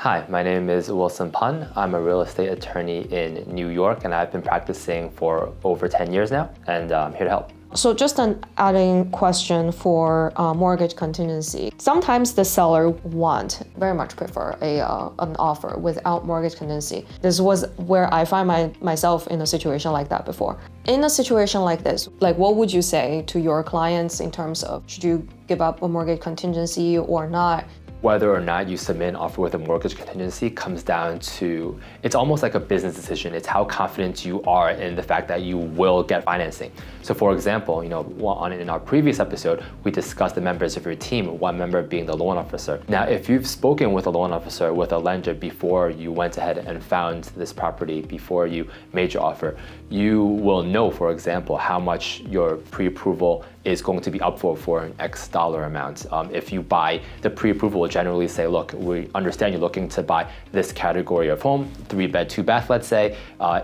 Hi, my name is Wilson Pun. I'm a real estate attorney in New York, and I've been practicing for over 10 years now, and I'm here to help. So just an adding question for mortgage contingency. Sometimes the seller very much prefer an offer without mortgage contingency. This was where I find myself in a situation like that before. In a situation like this, what would you say to your clients in terms of should you give up a mortgage contingency or not? Whether or not you submit an offer with a mortgage contingency comes down to, it's almost like a business decision. It's how confident you are in the fact that you will get financing. So for example, in our previous episode, we discussed the members of your team, one member being the loan officer. Now, if you've spoken with a loan officer, with a lender before you went ahead and found this property, before you made your offer, you will know, for example, how much your pre-approval is going to be up for an X dollar amount. If you buy, the pre-approval will generally say, look, we understand you're looking to buy this category of home, 3-bed, 2-bath, let's say,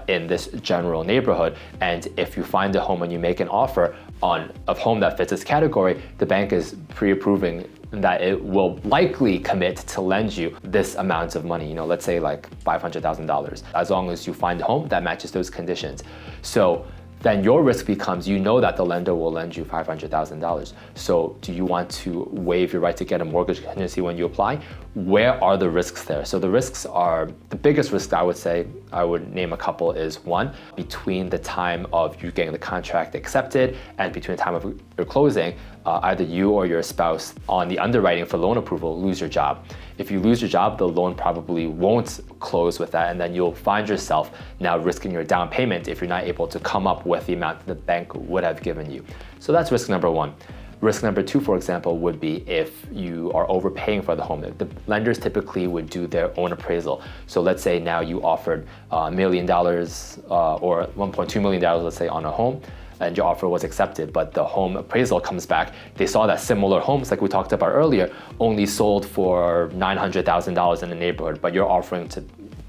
in this general neighborhood. And if you find a home and you make an offer on a home that fits this category, the bank is pre-approving that it will likely commit to lend you this amount of money, let's say like $500,000, as long as you find a home that matches those conditions. So then your risk becomes, that the lender will lend you $500,000. So do you want to waive your right to get a mortgage contingency when you apply? Where are the risks there? So the risks are, the biggest risk I would name a couple is one, between the time of you getting the contract accepted and between the time of your closing, either you or your spouse on the underwriting for loan approval lose your job. If you lose your job, the loan probably won't close with that, and then you'll find yourself now risking your down payment if you're not able to come up with the amount that the bank would have given you. So that's risk number one. Risk number two, for example, would be if you are overpaying for the home. The lenders typically would do their own appraisal. So let's say now you offered $1 million or $1.2 million, let's say, on a home, and your offer was accepted, but the home appraisal comes back. They saw that similar homes, like we talked about earlier, only sold for $900,000 in the neighborhood, but you're offering to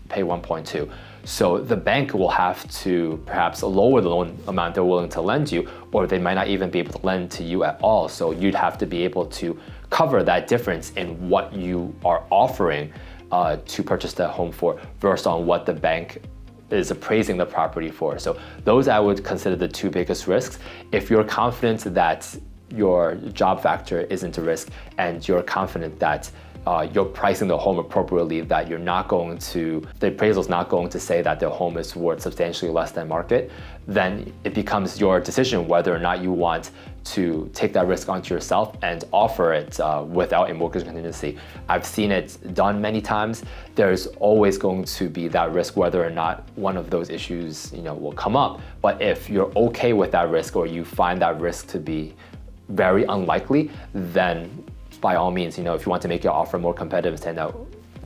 pay 1.2. So the bank will have to perhaps lower the loan amount they're willing to lend you, or they might not even be able to lend to you at all. So you'd have to be able to cover that difference in what you are offering to purchase that home for versus on what the bank is appraising the property for. So those I would consider the two biggest risks. If you're confident that your job factor isn't a risk and you're confident that you're pricing the home appropriately, that the appraisal is not going to say that the home is worth substantially less than market, then it becomes your decision whether or not you want to take that risk onto yourself and offer it without a mortgage contingency. I've seen it done many times. There's always going to be that risk whether or not one of those issues will come up. But if you're okay with that risk, or you find that risk to be very unlikely, then by all means, if you want to make your offer more competitive, then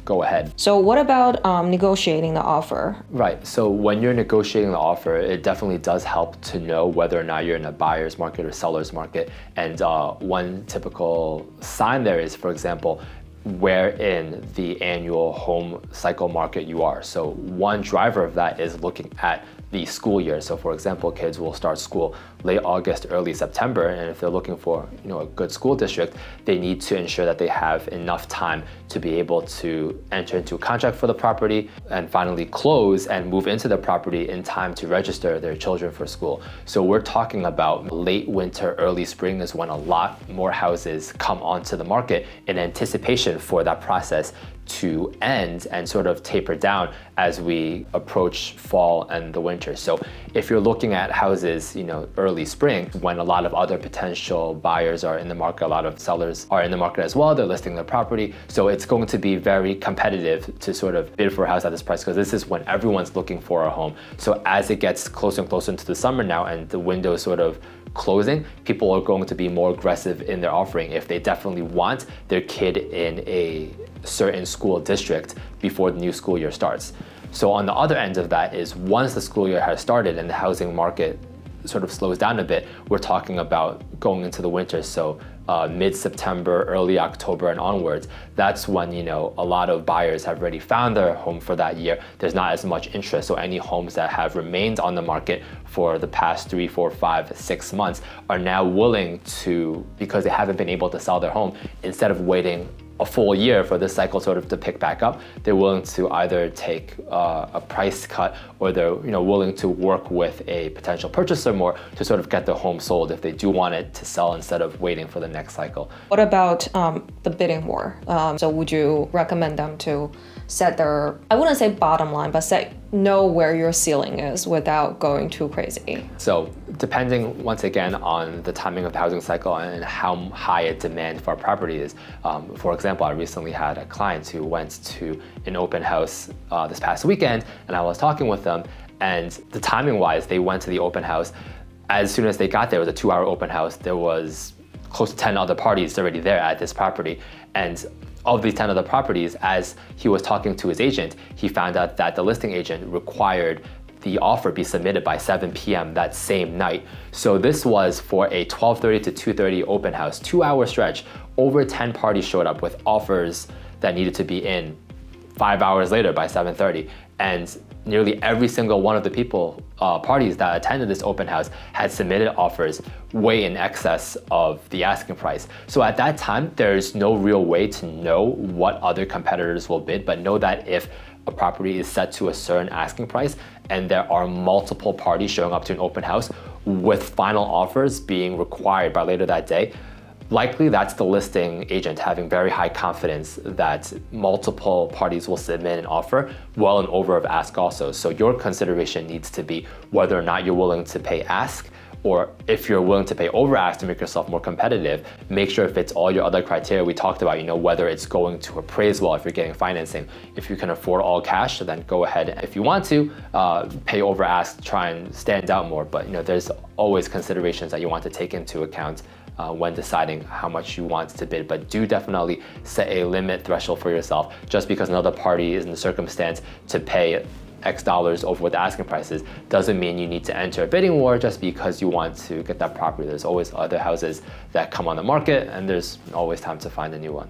go ahead. So what about negotiating the offer? Right, so when you're negotiating the offer, it definitely does help to know whether or not you're in a buyer's market or seller's market. And one typical sign there is, for example, where in the annual home cycle market you are. So one driver of that is looking at the school year. So for example, kids will start school late August, early September, and if they're looking for a good school district, they need to ensure that they have enough time to be able to enter into a contract for the property and finally close and move into the property in time to register their children for school. So we're talking about late winter, early spring is when a lot more houses come onto the market in anticipation for that process to end and sort of taper down as we approach fall and the winter. So if you're looking at houses, early spring, when a lot of other potential buyers are in the market, a lot of sellers are in the market as well, they're listing their property. So it's going to be very competitive to sort of bid for a house at this price, because this is when everyone's looking for a home. So as it gets closer and closer into the summer now and the window is sort of closing, people are going to be more aggressive in their offering if they definitely want their kid in a certain school district before the new school year starts. So on the other end of that is once the school year has started and the housing market sort of slows down a bit, we're talking about going into the winter. So mid-September, early October and onwards, that's when, a lot of buyers have already found their home for that year. There's not as much interest. So any homes that have remained on the market for the past 3, 4, 5, 6 months are now willing to, because they haven't been able to sell their home, instead of waiting a full year for this cycle sort of to pick back up, they're willing to either take a price cut, or they're willing to work with a potential purchaser more to sort of get their home sold if they do want it to sell instead of waiting for the next cycle. What about the bidding war? So would you recommend them to set their, I wouldn't say bottom line, but know where your ceiling is without going too crazy? So depending, once again, on the timing of the housing cycle and how high a demand for a property is. For example, I recently had a client who went to an open house this past weekend, and I was talking with them, and the timing-wise, they went to the open house. As soon as they got there, it was a 2-hour open house. There was close to 10 other parties already there at this property. And of these 10 other properties, as he was talking to his agent, he found out that the listing agent required the offer be submitted by 7 p.m. that same night. So this was for a 12:30 to 2:30 open house, 2-hour stretch. Over 10 parties showed up with offers that needed to be in 5 hours later by 7:30. And nearly every single one of the parties that attended this open house had submitted offers way in excess of the asking price. So at that time, there's no real way to know what other competitors will bid, but know that if a property is set to a certain asking price and there are multiple parties showing up to an open house with final offers being required by later that day, likely that's the listing agent having very high confidence that multiple parties will submit an offer well and over of ask also. So your consideration needs to be whether or not you're willing to pay ask, or if you're willing to pay over ask to make yourself more competitive, make sure it fits all your other criteria we talked about, whether it's going to appraise well if you're getting financing. If you can afford all cash, then go ahead. If you want to, pay over ask, try and stand out more. But there's always considerations that you want to take into account when deciding how much you want to bid. But do definitely set a limit threshold for yourself. Just because another party is in the circumstance to pay X dollars over what the asking price is doesn't mean you need to enter a bidding war just because you want to get that property. There's always other houses that come on the market, and there's always time to find a new one.